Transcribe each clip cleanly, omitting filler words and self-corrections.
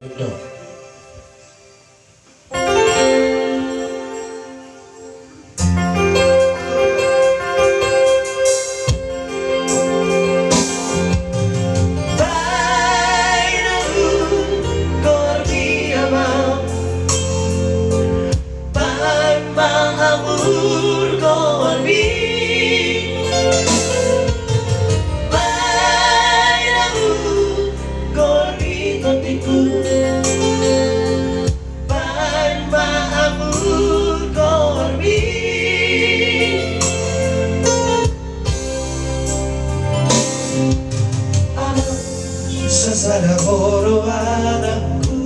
Betul. Sana poro anakku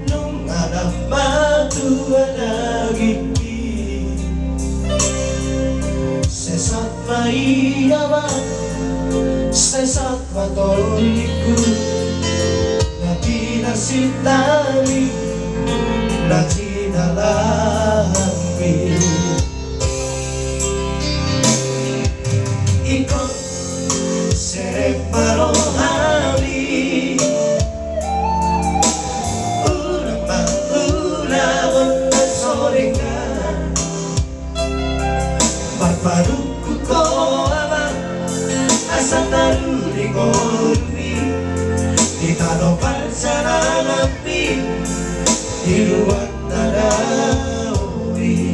nung anak matua nagiging sesat maiyaman sesat matoliku nabi nasitali natinalami ikut sereparo hari ulang maulawan na sorengan magparuku ko ama asa taruling orumi di tanong pansananapi di luar nadawi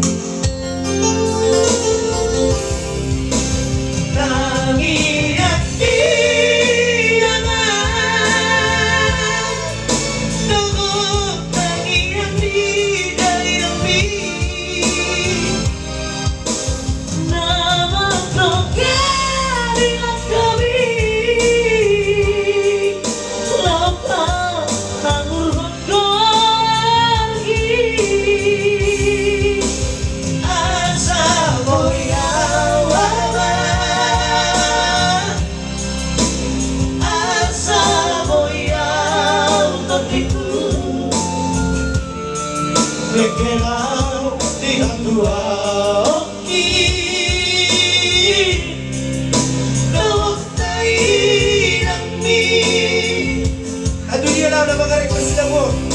Bekerau di dua oki Dawak tayo ng mi Aduh dia lah udah mengarik presiden mo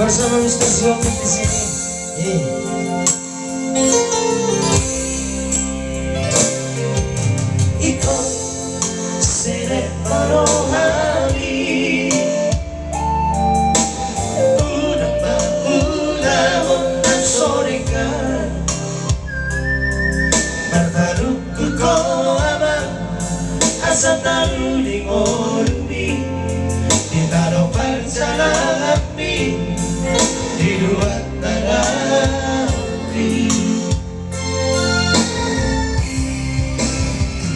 bersama Mr. Siomi di sini. Ikut sereparo hari udah maulawan na sorengan martaruku ko ama asa taruling orumi di tanong pansananapi di luar nadawi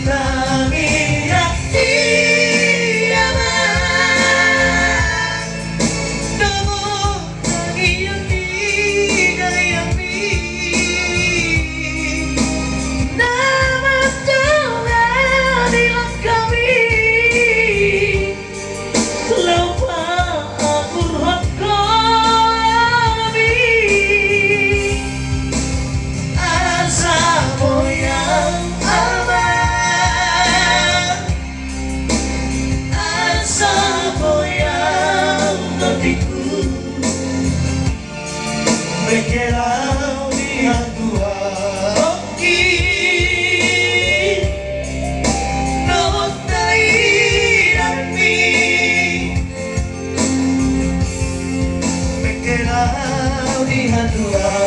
nangiyaki yaman namun nangiyaki gayami naman jalan ilang kami Bekerau di dua oki Dawak tayo ng mi Bekerau di dua